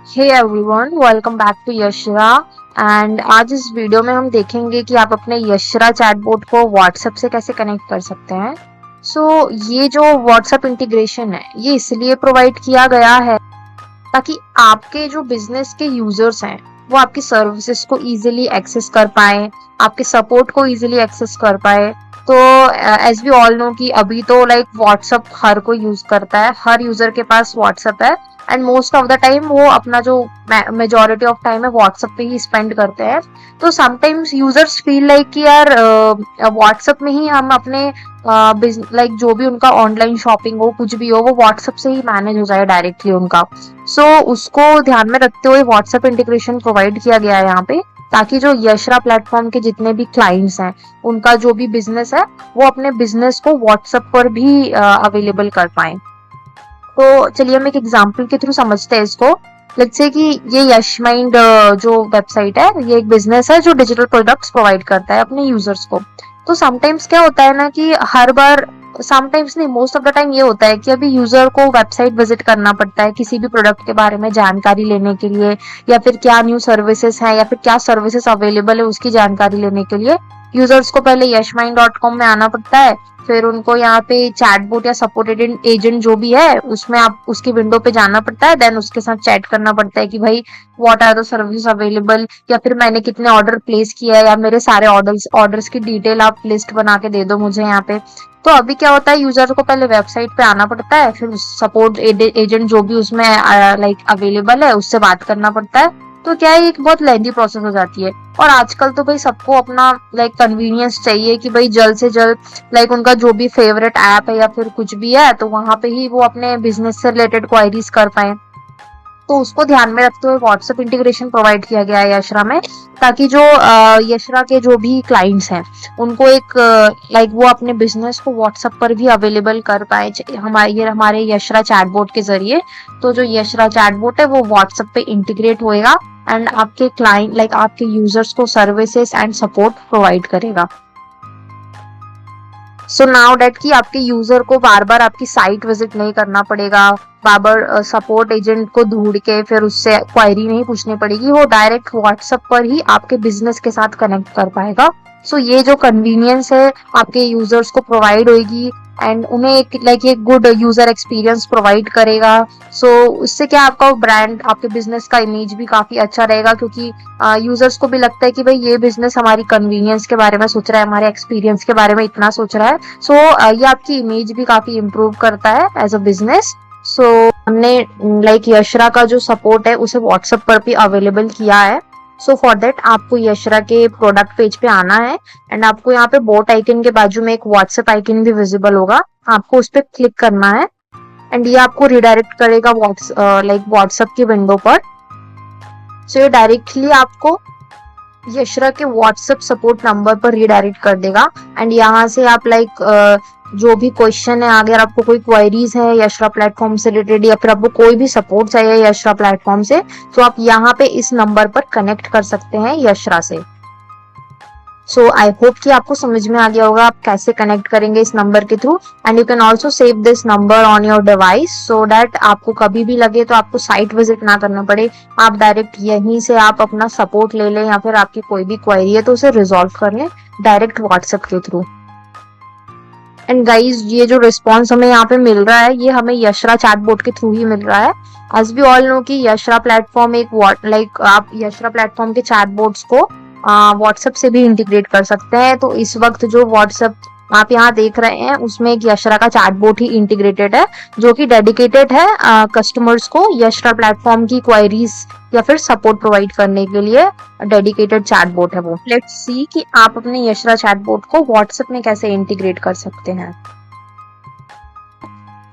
Hey everyone, welcome back to Yashra. And आज इस video में हम देखेंगे कि आप अपने यशरा चैटबॉट को व्हाट्सएप से कैसे कनेक्ट कर सकते हैं। ये जो व्हाट्सएप इंटीग्रेशन है ये इसलिए प्रोवाइड किया गया है ताकि आपके जो बिजनेस के यूजर्स हैं वो आपकी सर्विसेज को इजीली एक्सेस कर पाए, आपके सपोर्ट को इजीली एक्सेस कर पाए। तो एज वी ऑल नो कि अभी तो लाइक व्हाट्सएप हर कोई यूज करता है, हर यूजर के पास व्हाट्सएप है and most of the time वो अपना जो मेजोरिटी ऑफ टाइम है व्हाट्सएप पे ही स्पेंड करते हैं। तो समटाइम्स यूजर्स फील लाइक कि यार व्हाट्सएप में ही हम अपने लाइक जो भी उनका ऑनलाइन शॉपिंग हो, कुछ भी हो, वो व्हाट्सएप से ही मैनेज हो जाए डायरेक्टली उनका। उसको ध्यान में रखते हुए व्हाट्सएप इंटीग्रेशन प्रोवाइड किया गया है यहाँ पे, ताकि जो यशरा प्लेटफॉर्म के जितने भी क्लाइंट्स हैं उनका जो भी बिजनेस है वो अपने बिजनेस को व्हाट्सएप पर भी अवेलेबल कर पाए। तो चलिए हम एक एग्जांपल के थ्रू समझते हैं इसको। लेट्स से कि ये यश माइंड जो वेबसाइट है ये एक बिजनेस है जो डिजिटल प्रोडक्ट्स प्रोवाइड करता है अपने यूजर्स को। तो समटाइम्स क्या होता है ना कि हर बार, समटाइम्स नहीं, मोस्ट ऑफ द टाइम ये होता है कि अभी यूजर को वेबसाइट विजिट करना पड़ता है किसी भी प्रोडक्ट के बारे में जानकारी लेने के लिए, या फिर क्या न्यू सर्विसेज है या फिर क्या सर्विसेज अवेलेबल है उसकी जानकारी लेने के लिए यूजर्स को पहले yashmind.com में आना पड़ता है। फिर उनको यहाँ पे चैटबॉट या सपोर्ट एजेंट जो भी है उसमें आप उसकी विंडो पे जाना पड़ता है, देन उसके साथ चैट करना पड़ता है कि भाई what are the service available, या फिर मैंने कितने ऑर्डर प्लेस किया है, या मेरे सारे ऑर्डर्स की डिटेल आप लिस्ट बना के दे दो मुझे यहाँ पे। तो अभी क्या होता है, यूजर को पहले वेबसाइट पे आना पड़ता है, फिर सपोर्ट एजेंट जो भी उसमें लाइक अवेलेबल है उससे बात करना पड़ता है। तो क्या है, एक बहुत लेंथी प्रोसेस हो जाती है। और आजकल तो भाई सबको अपना लाइक कन्वीनियंस चाहिए कि भाई जल्द से जल्द लाइक उनका जो भी फेवरेट ऐप है या फिर कुछ भी है तो वहां पे ही वो अपने बिजनेस से रिलेटेड क्वायरीज कर पाए। तो उसको ध्यान में रखते हुए व्हाट्सएप इंटीग्रेशन प्रोवाइड किया गया है यशरा में, ताकि जो यशरा के जो भी क्लाइंट्स हैं उनको एक लाइक वो अपने बिजनेस को व्हाट्सएप पर भी अवेलेबल कर पाए हमारे यशरा चैटबॉट के जरिए। तो जो यशरा चैटबॉट है वो व्हाट्सएप पे इंटीग्रेट होएगा एंड आपके क्लाइंट लाइक आपके यूजर्स को सर्विसेज एंड सपोर्ट प्रोवाइड करेगा। सो नाउ डेट कि आपके यूजर को बार बार आपकी साइट विजिट नहीं करना पड़ेगा, बार बार सपोर्ट एजेंट को ढूंढ के फिर उससे क्वायरी नहीं पूछनी पड़ेगी, वो डायरेक्ट व्हाट्सएप पर ही आपके बिजनेस के साथ कनेक्ट कर पाएगा। ये जो कन्वीनियंस है आपके यूजर्स को प्रोवाइड होगी एंड उन्हें एक गुड यूजर एक्सपीरियंस प्रोवाइड करेगा। उससे क्या आपका ब्रांड, आपके बिजनेस का इमेज भी काफी अच्छा रहेगा, क्योंकि यूजर्स को भी लगता है कि भाई ये बिजनेस हमारी कन्वीनियंस के बारे में सोच रहा है, हमारे एक्सपीरियंस के बारे में इतना सोच रहा है। ये आपकी इमेज भी काफी इम्प्रूव करता है एज अ बिजनेस। हमने लाइक यशरा का जो सपोर्ट है उसे व्हाट्सएप पर भी अवेलेबल किया है। फॉर दैट आपको यशरा के प्रोडक्ट पेज पे आना है एंड आपको यहाँ पे बोट आइकन के बाजू में एक व्हाट्सएप आइकन भी विजिबल होगा, आपको उस पर क्लिक करना है एंड ये आपको रिडायरेक्ट करेगा व्हाट्सएप की विंडो पर। ये डायरेक्टली आपको यशरा के व्हाट्सएप सपोर्ट नंबर पर रिडायरेक्ट कर देगा एंड यहाँ से आप जो भी क्वेश्चन है, अगर आपको कोई क्वेरीज है यशरा प्लेटफॉर्म से रिलेटेड या फिर आपको कोई भी सपोर्ट चाहिए यशरा प्लेटफॉर्म से, तो आप यहाँ पे इस नंबर पर कनेक्ट कर सकते हैं यशरा से। आई होप कि आपको समझ में आ गया होगा आप कैसे कनेक्ट करेंगे इस नंबर के through. And you can also save this number on your device so that आपको कभी भी लगे तो आपको साइट विजिट ना करना पड़े, आप डायरेक्ट यहीं से आप अपना सपोर्ट ले लें या फिर आपकी कोई भी क्वेरी है तो उसे रिजॉल्व कर लें डायरेक्ट व्हाट्सएप के थ्रू। एंड गाइज, ये जो रिस्पॉन्स हमें यहाँ पे मिल रहा है ये हमें यशरा चैटबॉट के थ्रू ही मिल रहा है। एज वी ऑल नो कि यशरा प्लेटफॉर्म आप यशरा प्लेटफॉर्म के चैटबॉट्स को व्हाट्सएप से भी इंटीग्रेट कर सकते हैं। तो इस वक्त जो व्हाट्सएप आप यहाँ देख रहे हैं उसमें एक यशरा का चैटबॉट ही इंटीग्रेटेड है, जो कि डेडिकेटेड है कस्टमर्स को यशरा प्लेटफॉर्म की क्वेरीज या फिर सपोर्ट प्रोवाइड करने के लिए डेडिकेटेड चैटबॉट है वो। लेट्स सी कि आप अपने यशरा चैटबॉट को व्हाट्सएप में कैसे इंटीग्रेट कर सकते हैं।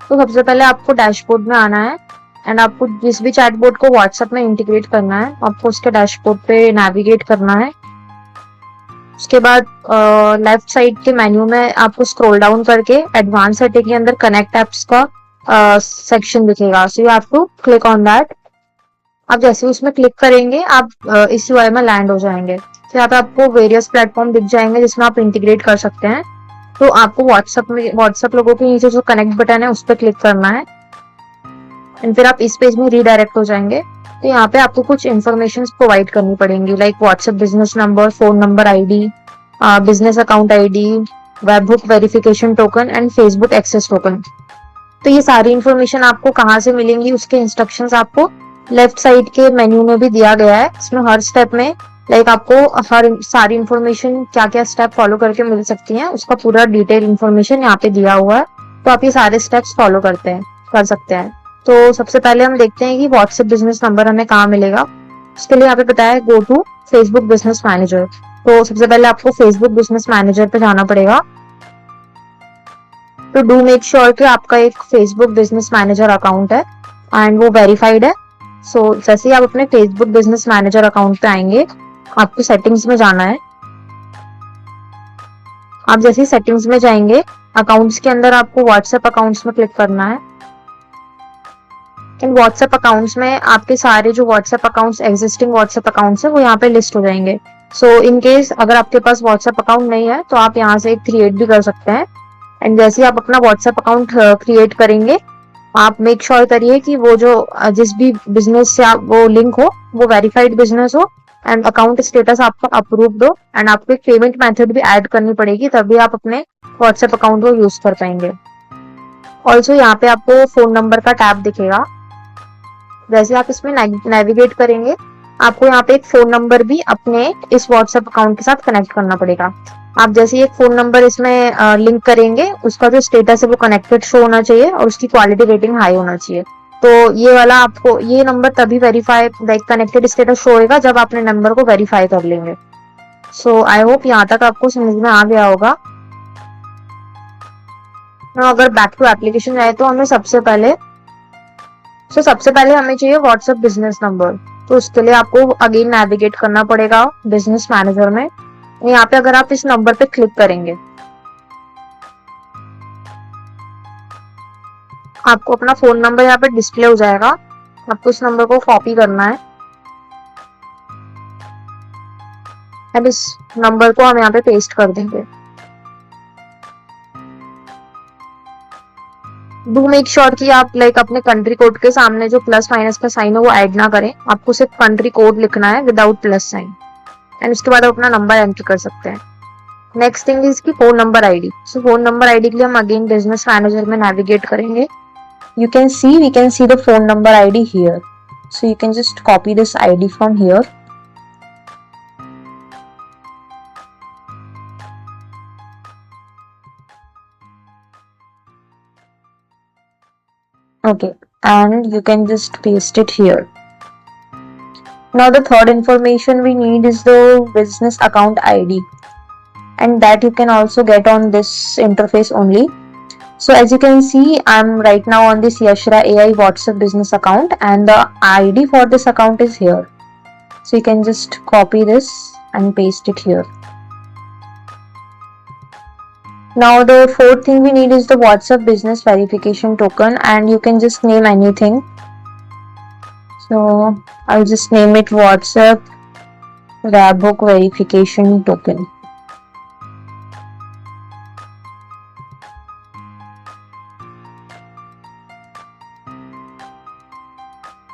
तो सबसे पहले आपको डैशबोर्ड में आना है एंड आपको जिस भी चैटबॉट को व्हाट्सएप में इंटीग्रेट करना है आपको उसके डैशबोर्ड पे नेविगेट करना है। उसके बाद लेफ्ट साइड के मेन्यू में आपको स्क्रॉल डाउन करके एडवांस सेटिंग के अंदर कनेक्ट एप्स का सेक्शन दिखेगा। So you have to click on that. आप जैसे उसमें क्लिक करेंगे आप इस यूआई में लैंड हो जाएंगे। फिर यहाँ पे आपको वेरियस प्लेटफॉर्म दिख जाएंगे जिसमें आप इंटीग्रेट कर सकते हैं। तो आपको व्हाट्सएप लोगों के नीचे जो कनेक्ट बटन है उस पर क्लिक करना है एंड फिर आप इस पेज में रीडायरेक्ट हो जाएंगे। तो यहाँ पे आपको कुछ इन्फॉर्मेशन प्रोवाइड करनी पड़ेंगी, like WhatsApp business number, phone number ID, business account ID, webhook verification token and Facebook access token. तो ये सारी इन्फॉर्मेशन आपको कहाँ से मिलेंगी, उसके इंस्ट्रक्शंस आपको लेफ्ट साइड के मेन्यू में भी दिया गया है। इसमें हर स्टेप में लाइक आपको हर सारी इन्फॉर्मेशन क्या क्या स्टेप फॉलो करके मिल सकती है, उसका पूरा डिटेल इन्फॉर्मेशन यहाँ पे दिया हुआ है। तो आप ये सारे स्टेप्स फॉलो कर सकते हैं। तो सबसे पहले हम देखते हैं कि व्हाट्सएप बिजनेस नंबर हमें कहाँ मिलेगा। उसके लिए यहाँ पे बताया है go to Facebook business manager. तो सबसे पहले आपको फेसबुक बिजनेस मैनेजर पे जाना पड़ेगा। तो डू मेक श्योर कि आपका एक फेसबुक बिजनेस मैनेजर अकाउंट है एंड वो वेरीफाइड है। सो जैसे ही आप अपने फेसबुक बिजनेस मैनेजर अकाउंट पे आएंगे, आपको सेटिंग्स में जाना है। आप जैसे ही सेटिंग्स में जाएंगे, अकाउंट्स के अंदर आपको व्हाट्सएप अकाउंट्स में क्लिक करना है। इन व्हाट्सएप अकाउंट्स में आपके सारे जो WhatsApp accounts existing WhatsApp accounts है वो यहाँ पे लिस्ट हो जाएंगे। सो इन केस अगर आपके पास व्हाट्सएप अकाउंट नहीं है तो आप यहाँ से एक क्रिएट भी कर सकते हैं। एंड जैसे ही आप अपना व्हाट्सएप अकाउंट क्रिएट करेंगे, आप मेक श्योर करिए कि वो जो जिस भी बिजनेस से आप वो लिंक हो वो वेरीफाइड बिजनेस हो एंड अकाउंट स्टेटस आपका अप्रूव्ड हो। एंड आपको एक पेमेंट मेथड भी ऐड करनी पड़ेगी, तभी आप अपने व्हाट्सएप अकाउंट को यूज कर पाएंगे। ऑल्सो यहाँ पे आपको फोन नंबर का टैब दिखेगा। जैसे आप इसमें नेविगेट करेंगे, आपको यहाँ पे एक फोन नंबर भी अपने इस व्हाट्सएप अकाउंट के साथ कनेक्ट करना पड़ेगा। आप जैसे एक फोन नंबर इसमें लिंक करेंगे, उसका जो स्टेटस है वो कनेक्टेड शो होना चाहिए और उसकी क्वालिटी रेटिंग हाई होना चाहिए। तो ये वाला आपको ये नंबर तभी verify like connected status show होगा जब आपने नंबर को वेरीफाई कर लेंगे। सो आई होप यहाँ तक आपको समझ में आ गया होगा। अगर बैक टू एप्लीकेशन जाए तो हमें सबसे पहले हमें चाहिए व्हाट्सएप बिजनेस नंबर। तो उसके लिए आपको अगेन नेविगेट करना पड़ेगा बिजनेस मैनेजर में। यहाँ पे अगर आप इस नंबर पे क्लिक करेंगे, आपको अपना फोन नंबर यहाँ पे डिस्प्ले हो जाएगा। आपको इस नंबर को कॉपी करना है एंड इस नंबर को हम यहाँ पे पेस्ट कर देंगे। डू मेक श्योर कि आप लाइक अपने कंट्री कोड के सामने जो प्लस माइनस का साइन है वो ऐड ना करें। आपको सिर्फ कंट्री कोड लिखना है विदाउट प्लस साइन एंड उसके बाद आप अपना नंबर एंटर कर सकते हैं। नेक्स्ट थिंग इज की फोन नंबर आईडी। सो फोन नंबर आईडी के लिए हम अगेन बिजनेस मैनेजर में नेविगेट करेंगे। we can see the phone number ID here, so you can just copy this ID from here. Okay, and you can just paste it here. Now the third information we need is the business account ID, and that you can also get on this interface only. So as you can see, I'm right now on this Yashra AI WhatsApp business account and the ID for this account is here. So you can just copy this and paste it here. Now the fourth thing we need is the WhatsApp business verification token, and you can just name anything. So I'll just name it WhatsApp Webhook verification token.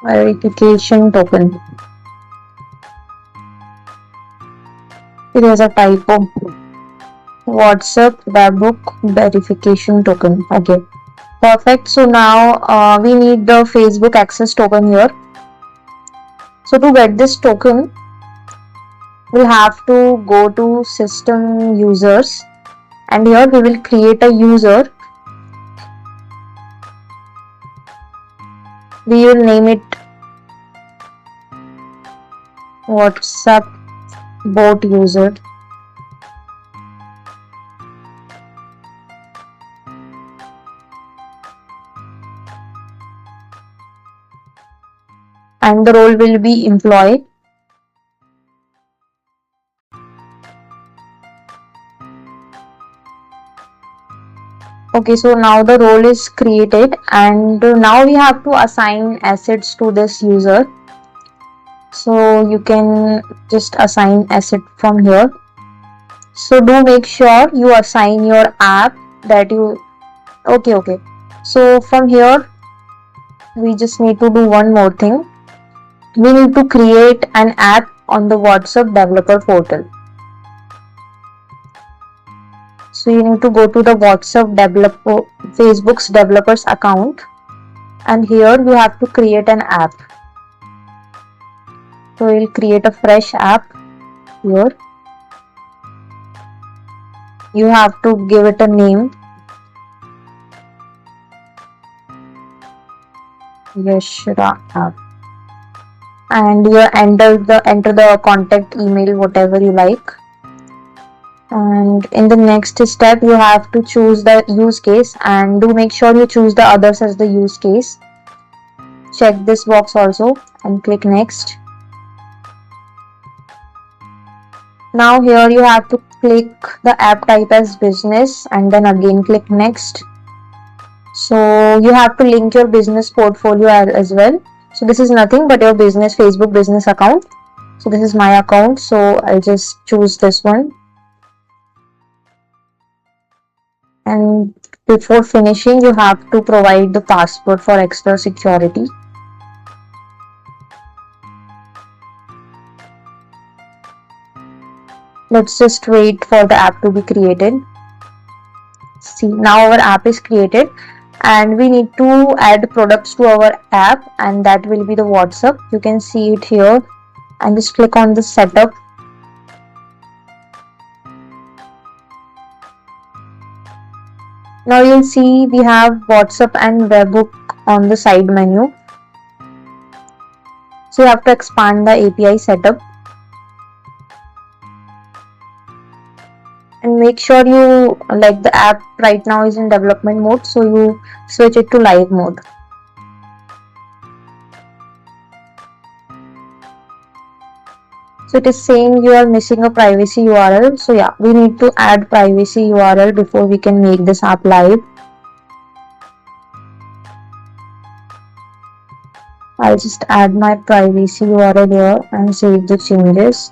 Verification token. There's a typo. WhatsApp Webhook verification token. Okay, perfect. So now we need the Facebook access token here. So to get this token, we'll have to go to system users, and here we will create a user. We will name it WhatsApp bot user. And the role will be employee. Okay, so now the role is created, and now we have to assign assets to this user. So you can just assign asset from here. So do make sure you assign your app that you okay. So from here we just need to do one more thing. We need to create an app on the WhatsApp developer portal. So you need to go to the Facebook's developers account, and here you have to create an app. So we'll create a fresh app here. You have to give it a name. Yashra app. And you enter the contact email, whatever you like. And in the next step, you have to choose the use case, and do make sure you choose the others as the use case. Check this box also and click next. Now here you have to click the app type as business and then again click next. So you have to link your business portfolio as well. So this is nothing but your Facebook business account. So this is my account, so I'll just choose this one. And before finishing, you have to provide the password for extra security. Let's just wait for the app to be created. See, now our app is created, and we need to add products to our app, and that will be the WhatsApp. You can see it here, and just click on the setup. Now you'll see we have WhatsApp and webhook on the side menu. So you have to expand the API setup. And make sure you, like, the app right now is in development mode, so you switch it to live mode. So it is saying you are missing a privacy URL. So yeah, we need to add privacy URL before we can make this app live. I'll just add my privacy URL here and save the changes.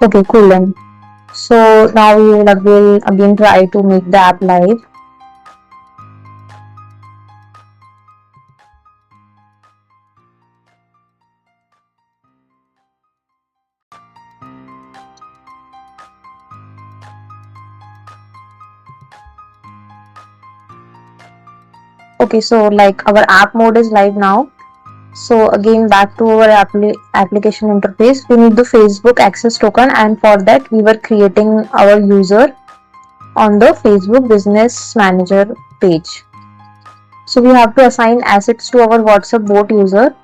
Okay, cool then. So now we will again try to make the app live. Okay, so like our app mode is live now. So again, back to our application interface, we need the Facebook access token, and for that we were creating our user on the Facebook Business Manager page. So we have to assign assets to our WhatsApp bot user.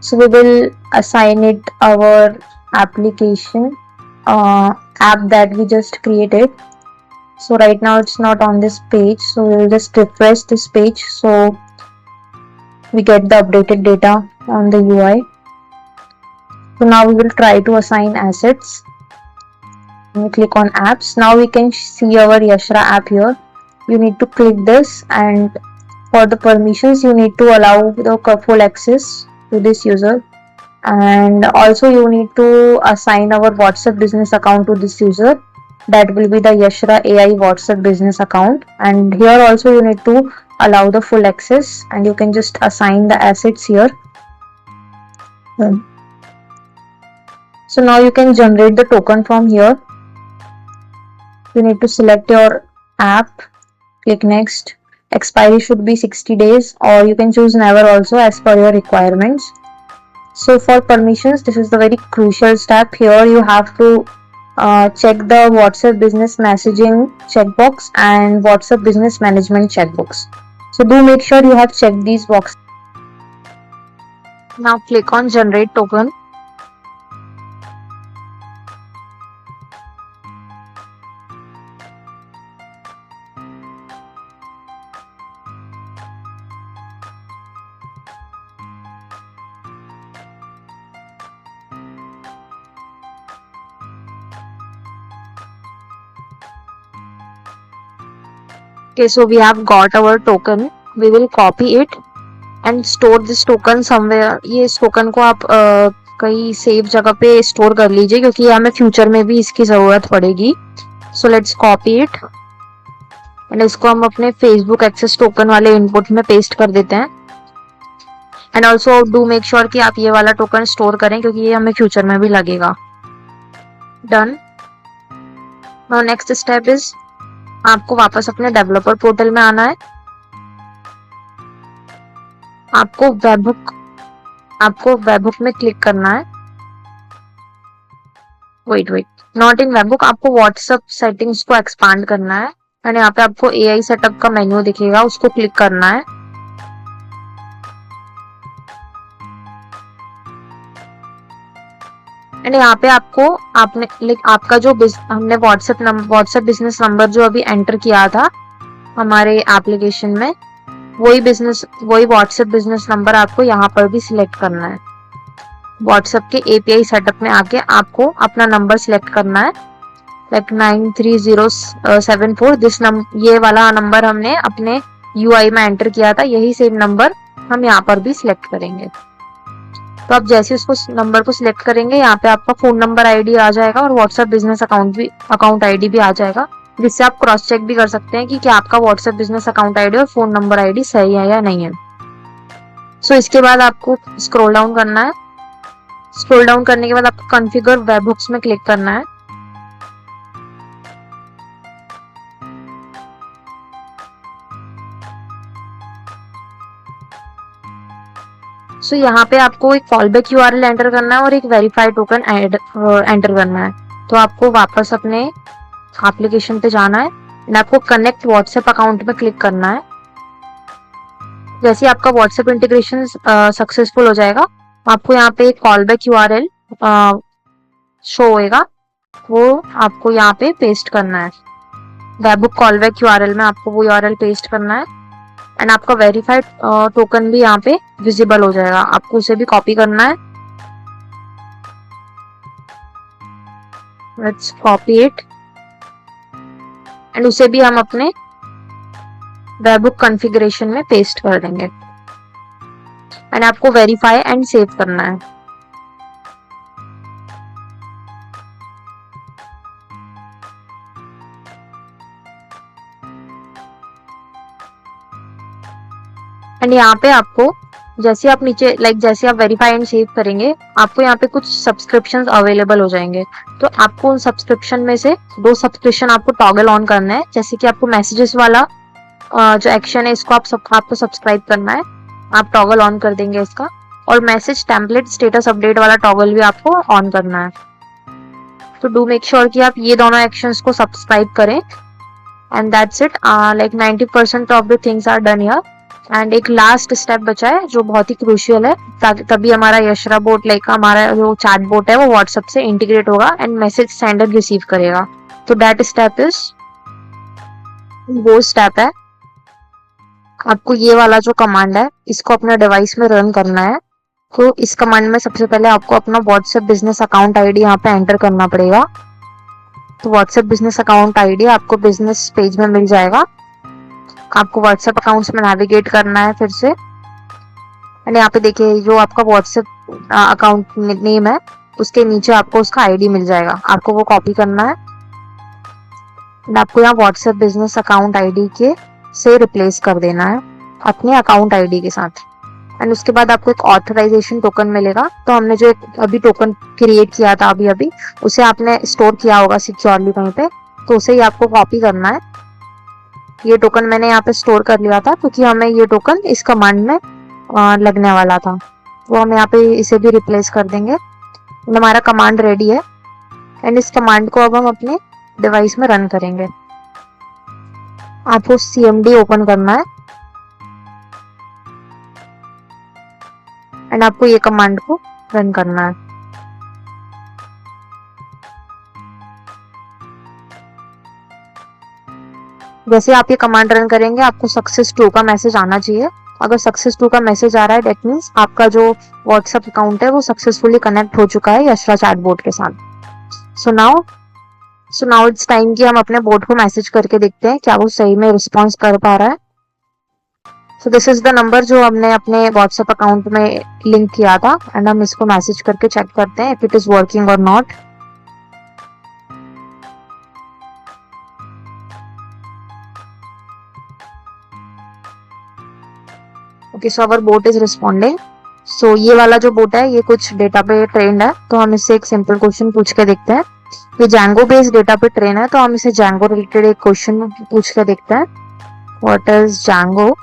So we will assign it our application app that we just created. So right now it's not on this page, so we'll just refresh this page so we get the updated data on the UI. So now we will try to assign assets. We click on apps. Now we can see our Yashra app here. You need to click this, and for the permissions you need to allow the full access to this user, and also you need to assign our WhatsApp business account to this user. That will be the Yashra AI WhatsApp business account, and here also you need to allow the full access, and you can just assign the assets here. So now you can generate the token from here. You need to select your app, click next. Expiry should be 60 days, or you can choose never also as per your requirements. So for permissions, this is the very crucial step. Here you have to check the WhatsApp business messaging checkbox and WhatsApp business management checkbox. So do make sure you have checked these boxes. Now click on generate token. Okay, so we have got our token. We will copy it and store this token somewhere. ये इस token को आप कहीं safe जगह पे store कर लीजिए, क्योंकि हमें फ्यूचर में भी इसकी ज़रूरत पड़ेगी. So let's copy it and इसको हम अपने फेसबुक एक्सेस टोकन वाले इनपुट में पेस्ट कर देते हैं। And also do make sure कि आप ये वाला टोकन स्टोर करें क्योंकि ये हमें फ्यूचर में भी लगेगा। Done. Now next step is आपको वापस अपने डेवलपर पोर्टल में आना है। आपको वेबहुक में क्लिक करना है। वेट नॉट इन वेबहुक, आपको व्हाट्सएप सेटिंग्स को एक्सपांड करना है एंड यहाँ पे आपको एआई सेटअप का मेन्यू दिखेगा, उसको क्लिक करना है। एंड यहाँ पे आपका जो हमने व्हाट्सएप बिजनेस नंबर जो अभी एंटर किया था हमारे एप्लीकेशन में, वही व्हाट्सएप बिजनेस नंबर आपको यहाँ पर भी सिलेक्ट करना है। व्हाट्सएप के एपीआई सेटअप में आके आपको अपना नंबर सिलेक्ट करना है, लाइक 93074। ये वाला नंबर हमने अपने यूआई में एंटर किया था, यही सेम नंबर हम यहाँ पर भी सिलेक्ट करेंगे। तो आप जैसे उसको नंबर को सिलेक्ट करेंगे यहाँ पे आपका फोन नंबर आईडी आ जाएगा और व्हाट्सएप बिजनेस अकाउंट आईडी भी आ जाएगा, जिससे आप क्रॉस चेक भी कर सकते हैं कि क्या आपका व्हाट्सएप बिजनेस अकाउंट आईडी और फोन नंबर आईडी सही है या नहीं है। सो इसके बाद आपको स्क्रॉल डाउन करना है। स्क्रॉल डाउन करने के बाद आपको कॉन्फ़िगर वेबहुक्स में क्लिक करना है। सो यहाँ पे आपको एक फॉलबैक यूआरएल एंटर करना है और एक वेरीफाइड टोकन एंटर करना है। तो आपको वापस अपने एप्लीकेशन पे जाना है एंड आपको कनेक्ट व्हाट्सएप अकाउंट में क्लिक करना है। जैसे आपका व्हाट्सएप इंटीग्रेशन सक्सेसफुल हो जाएगा, आपको यहाँ पे एक कॉलबैक यूआरएल शो होएगा, वो आपको यहाँ पे पेस्ट करना है। वेबहुक कॉलबैक यूआरएल में आपको वो यूआरएल पेस्ट करना है एंड आपका वेरीफाइड टोकन भी यहाँ पे विजिबल हो जाएगा। आपको उसे भी कॉपी करना है। लेट्स कॉपी इट एंड उसे भी हम अपने वेबहुक कॉन्फ़िगरेशन में पेस्ट कर देंगे एंड आपको वेरीफाई एंड सेव करना है। एंड यहाँ पे आपको जैसे आप वेरीफाई एंड सेव करेंगे, आपको यहाँ पे कुछ सब्सक्रिप्शंस अवेलेबल हो जाएंगे। तो आपको उन सब्सक्रिप्शन में से 2 सब्सक्रिप्शन आपको टॉगल ऑन करना है। जैसे कि आपको मैसेजेस वाला जो एक्शन है इसको आपको सब्सक्राइब करना है, आप टॉगल ऑन कर देंगे इसका। और मैसेज टेम्पलेट स्टेटस अपडेट वाला टॉगल भी आपको ऑन करना है। तो डू मेक श्योर कि आप ये दोनों एक्शंस को सब्सक्राइब करें and that's it. Like 90% of the things are done here. And एक लास्ट स्टेप बचा है जो बहुत ही क्रूशियल है, तभी हमारा यशरा बोट हमारा जो चैट बोट है वो व्हाट्सएप से इंटीग्रेट होगा एंड मैसेज सेंडर रिसीव करेगा। तो दैट स्टेप इज वो स्टेप है, आपको ये वाला जो कमांड है इसको अपने डिवाइस में रन करना है। तो इस कमांड में सबसे पहले आपको अपना व्हाट्सएप बिजनेस अकाउंट आईडी यहाँ पे एंटर करना पड़ेगा। तो व्हाट्सएप बिजनेस अकाउंट आईडी आपको बिजनेस पेज में मिल जाएगा। आपको व्हाट्सएप अकाउंट्स में नेविगेट करना है फिर से एंड यहाँ पे देखिए जो आपका व्हाट्सएप अकाउंट नेम है उसके नीचे आपको उसका आईडी मिल जाएगा। आपको वो कॉपी करना है एंड आपको यहाँ व्हाट्सएप बिजनेस अकाउंट आईडी के से रिप्लेस कर देना है अपने अकाउंट आईडी के साथ। एंड उसके बाद आपको एक ऑथराइजेशन टोकन मिलेगा। तो हमने जो एक अभी टोकन क्रिएट किया था अभी उसे आपने स्टोर किया होगा सिक्योरली कहीं पे, तो उसे ही आपको कॉपी करना है। ये टोकन मैंने यहाँ पे स्टोर कर लिया था क्योंकि हमें ये टोकन इस कमांड में लगने वाला था, तो हम यहाँ पे इसे भी रिप्लेस कर देंगे। हमारा कमांड रेडी है एंड इस कमांड को अब हम अपने डिवाइस में रन करेंगे। आपको CMD ओपन करना है एंड आपको ये कमांड को रन करना है। जैसे आप ये कमांड रन करेंगे आपको सक्सेस 2 का मैसेज आना चाहिए। अगर सक्सेस 2 का मैसेज आ रहा है दैट मींस आपका जो व्हाट्सएप अकाउंट है वो सक्सेसफुली कनेक्ट हो चुका है यशरा चैटबॉट के साथ। सो नाउ इट्स टाइम कि हम अपने बोट को मैसेज करके देखते हैं क्या वो सही में रिस्पॉन्स कर पा रहा है। So this is the number जो हमने अपने व्हाट्सएप अकाउंट में लिंक किया था एंड हम इसको मैसेज करके चेक करते हैं इफ इट इज वर्किंग और not. Okay, so our bot is responding. So ये वाला जो बोट है ये कुछ डेटा पे ट्रेंड है, तो हम इससे एक सिंपल क्वेश्चन पूछ के देखते हैं। ये जैंगो बेस्ड डेटा पे ट्रेन है, तो हम इसे जैंगो रिलेटेड एक क्वेश्चन पूछ के देखते हैं। What is Django?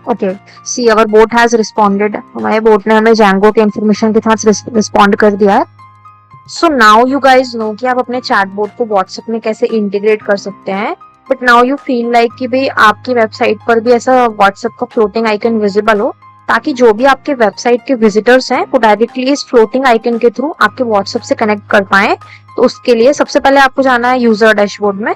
Okay, see our bot has responded. हमारे बोट ने हमें जैंगो के इंफॉर्मेशन के साथ रिस्पॉन्ड कर दिया है। So now you guys know कि आप अपने चैट बोट को व्हाट्सएप में कैसे इंटीग्रेट कर सकते हैं। But now you feel like कि भाई आपकी वेबसाइट पर भी ऐसा व्हाट्सएप का फ्लोटिंग आइकन विजिबल हो, ताकि जो भी आपके वेबसाइट के विजिटर्स हैं वो डायरेक्टली इस फ्लोटिंग आइकन के थ्रू आपके व्हाट्सएप से कनेक्ट कर पाए। तो उसके लिए सबसे पहले आपको जाना है यूजर डैशबोर्ड में।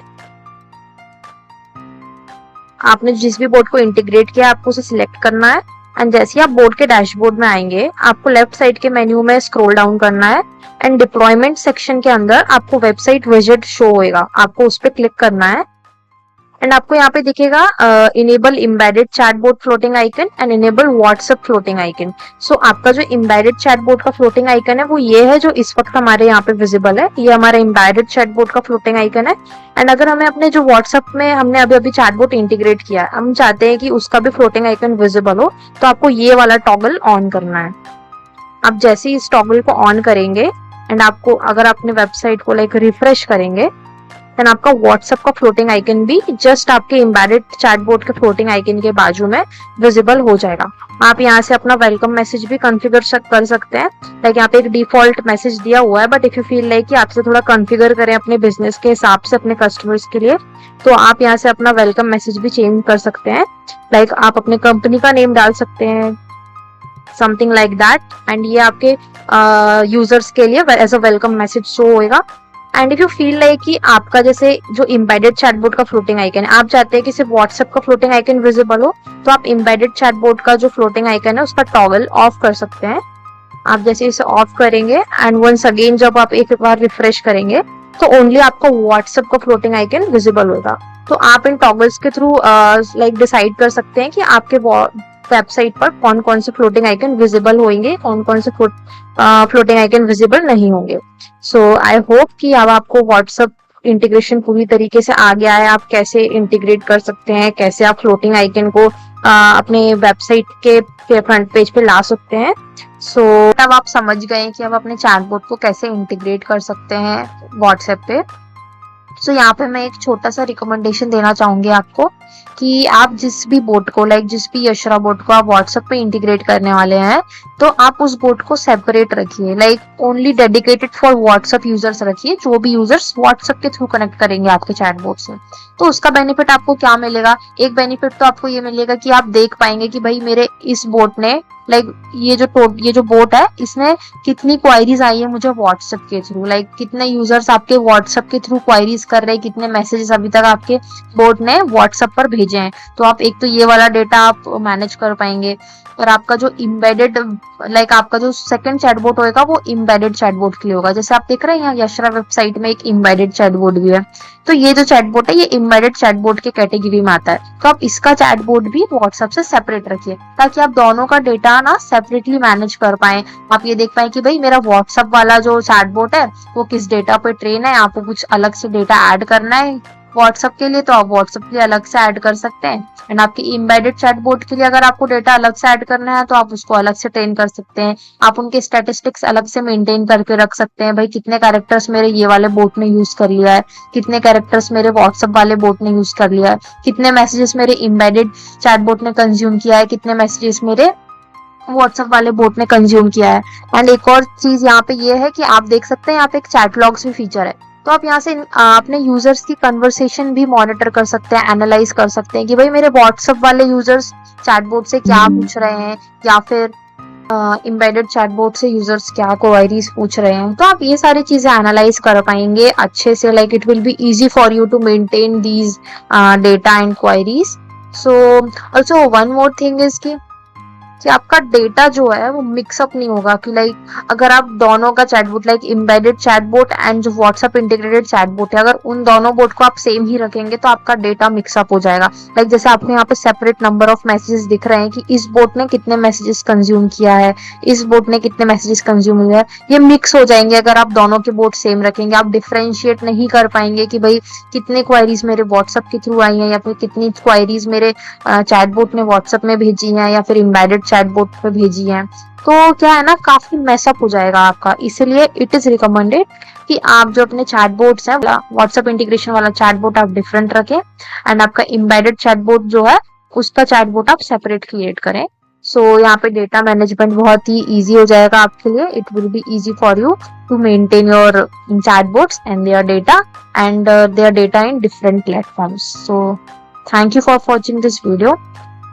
आपने जिस भी बोर्ड को इंटीग्रेट किया आपको उसे सिलेक्ट करना है, एंड जैसे ही आप बोर्ड के डैशबोर्ड में आएंगे आपको लेफ्ट साइड के मेन्यू में स्क्रॉल डाउन करना है, एंड डिप्लॉयमेंट सेक्शन के अंदर आपको वेबसाइट विजेट शो होएगा, आपको उस पर क्लिक करना है। एंड आपको यहाँ पे दिखेगा enable embedded chatbot floating icon and enable WhatsApp floating icon. So आपका जो एम्बेडेड चैटबॉट का फ्लोटिंग आइकन है वो ये है जो इस वक्त हमारे यहाँ पे विजिबल है, ये हमारा एम्बेडेड चैटबॉट का फ्लोटिंग आइकन है। एंड अगर हमें अपने जो व्हाट्सएप में हमने अभी अभी चैटबॉट इंटीग्रेट किया है, हम चाहते हैं कि उसका भी फ्लोटिंग आइकन विजिबल हो, तो आपको ये वाला टॉगल ऑन करना है। आप जैसे ही इस टॉगल को ऑन करेंगे एंड आपको अगर अपने वेबसाइट को लाइक रिफ्रेश करेंगे, देन आपका व्हाट्सएप का फ्लोटिंग आइकन भी जस्ट आपके एम्बेडेड चैटबॉट के फ्लोटिंग आइकन के बाजू में विजिबल हो जाएगा। आप यहाँ से अपना वेलकम मैसेज भी कॉन्फ़िगर कर सकते हैं। लाइक यहाँ पे एक डिफॉल्ट मैसेज दिया हुआ है, but if you feel like कि आपसे थोड़ा कॉन्फ़िगर करें अपने बिजनेस के हिसाब से अपने कस्टमर्स के लिए, तो आप यहाँ से अपना वेलकम मैसेज भी चेंज कर सकते हैं। लाइक आप अपने कंपनी का नेम डाल सकते हैं, समथिंग लाइक दैट, एंड ये आपके यूजर्स के लिए as a welcome message show होएगा। And if you feel like कि आपका जैसे जो एम्बेडेड चैटबॉट का फ्लोटिंग आइकन है, आप चाहते हैं कि सिर्फ व्हाट्सएप का फ्लोटिंग आइकन विजिबल हो, तो आप एम्बेडेड चैटबॉट का जो फ्लोटिंग आइकन है उसका टॉगल ऑफ कर सकते हैं। आप जैसे इसे ऑफ करेंगे एंड वंस अगेन जब आप एक बार रिफ्रेश करेंगे तो ओनली आपका व्हाट्सएप का फ्लोटिंग आइकन विजिबल होगा। तो आप इन टॉगल्स के थ्रू लाइक डिसाइड कर सकते हैं कि आपके वेबसाइट पर कौन कौन से फ्लोटिंग आइकन विजिबल होंगे, कौन कौन से फ्लोटिंग आइकन विजिबल नहीं होंगे। सो आई होप कि अब आपको व्हाट्सएप इंटीग्रेशन पूरी तरीके से आ गया है, आप कैसे इंटीग्रेट कर सकते हैं, कैसे आप फ्लोटिंग आइकन को अपने वेबसाइट के फ्रंट पेज पे ला सकते हैं। सो अब आप समझ गए कि अब अपने चैटबॉट को कैसे इंटीग्रेट कर सकते हैं व्हाट्सएप पे। सो यहाँ पे मैं एक छोटा सा रिकमेंडेशन देना चाहूंगी आपको कि आप जिस भी बोट को लाइक जिस भी यशरा बोट को आप व्हाट्सएप पे इंटीग्रेट करने वाले हैं, तो आप उस बोट को सेपरेट रखिए, like only dedicated for WhatsApp users रखिए, जो भी यूजर्स व्हाट्सएप के थ्रू कनेक्ट करेंगे आपके चैटबॉट से। तो उसका बेनिफिट आपको क्या मिलेगा? एक बेनिफिट तो आपको ये मिलेगा कि आप देख पाएंगे कि भाई मेरे इस बोट ने लाइक ये जो बोट है इसने कितनी क्वायरीज आई है मुझे व्हाट्सएप के थ्रू, लाइक कितने यूजर्स आपके व्हाट्सएप के थ्रू क्वायरीज कर रहे हैं, कितने मैसेजेस अभी तक आपके बोट ने व्हाट्सएप पर भेजे हैं। तो आप एक तो ये वाला डेटा आप मैनेज कर पाएंगे, और आपका जो इम्बेडेड लाइक आपका जो सेकंड चैटबॉट होगा वो इम्बेडेड चैटबॉट के लिए होगा। जैसे आप देख रहे हैं यहाँ यशरा वेबसाइट में एक इम्बेडेड चैटबॉट भी है, तो ये जो चैटबॉट है ये इम्बेडेड चैटबॉट के कैटेगरी में आता है। तो आप इसका चैटबॉट भी व्हाट्सएप से सेपरेट रखिए, ताकि आप दोनों का डेटा ना सेपरेटली मैनेज कर पाए। आप ये देख पाए कि भाई मेरा व्हाट्सएप वाला जो चैटबॉट है वो किस डेटा पे ट्रेन है, आपको कुछ अलग से डेटा ऐड करना है व्हाट्सएप के लिए तो आप व्हाट्सएप के लिए अलग से ऐड कर सकते हैं, एंड आपके एम्बेडेड चैटबॉट के लिए अगर आपको डेटा अलग से ऐड करना है तो आप उसको अलग से ट्रेन कर सकते हैं। आप उनके स्टैटिस्टिक्स अलग से मेंटेन करके रख सकते हैं, भाई कितने कैरेक्टर्स मेरे ये वाले बोट ने यूज कर लिया है, कितने कैरेक्टर्स मेरे व्हाट्सएप वाले बोट ने यूज कर लिया है, कितने मैसेजेस मेरे एम्बेडेड चैटबॉट ने कंज्यूम किया है, कितने मैसेजेस मेरे व्हाट्सएप वाले बोट ने कंज्यूम किया है। एंड एक और चीज यहाँ पे ये है कि आप देख सकते हैं यहाँ पे एक चैट लॉग्स भी फीचर है, तो आप यहाँ से अपने यूजर्स की कन्वर्सेशन भी मॉनिटर कर सकते हैं, एनालाइज कर सकते हैं कि भाई मेरे व्हाट्सएप वाले यूजर्स चैटबॉट से क्या पूछ रहे हैं, या फिर एम्बेडेड चैटबॉट से यूजर्स क्या क्वेरीज पूछ रहे हैं। तो आप ये सारी चीजें एनालाइज कर पाएंगे अच्छे से, like it will be easy for you to maintain these data and queries. So also one more thing is कि कि आपका डेटा जो है वो मिक्सअप नहीं होगा, कि लाइक अगर आप दोनों का chatbot like embedded chatbot and जो व्हाट्सएप इंटीग्रेटेड चैटबॉट है, अगर उन दोनों बोट को आप सेम ही रखेंगे तो आपका डेटा मिक्सअप हो जाएगा। लाइक जैसे आपने यहाँ पे सेपरेट नंबर ऑफ मैसेजेस दिख रहे हैं कि इस बोट ने कितने मैसेजेस कंज्यूम किया है, इस बोट ने कितने मैसेजेस कंज्यूम हुए हैं, ये मिक्स हो जाएंगे अगर आप दोनों के बोट सेम रखेंगे। आप डिफरेंशिएट नहीं कर पाएंगे कि भाई कितने क्वायरीज मेरे व्हाट्सएप के थ्रू आई हैं या फिर कितनी क्वायरीज मेरे चैटबॉट ने व्हाट्सएप में भेजी हैं या फिर एम्बेडेड चैटबॉट पे भेजी हैं। तो क्या है ना, काफी मैसअप हो जाएगा आपका। इसलिए इट इज रिकमेंडेड कि आप जो अपने चैटबॉट्स हैं, व्हाट्सएप इंटीग्रेशन वाला चैटबॉट आप डिफरेंट रखें एंड आपका एम्बेडेड चैटबॉट जो है उसका चैटबॉट आप सेपरेट क्रिएट करें। सो यहाँ पे डेटा मैनेजमेंट बहुत ही इजी हो जाएगा आपके लिए। It will be easy for you to maintain your chatbots and their data in different platforms. So thank you for watching this video.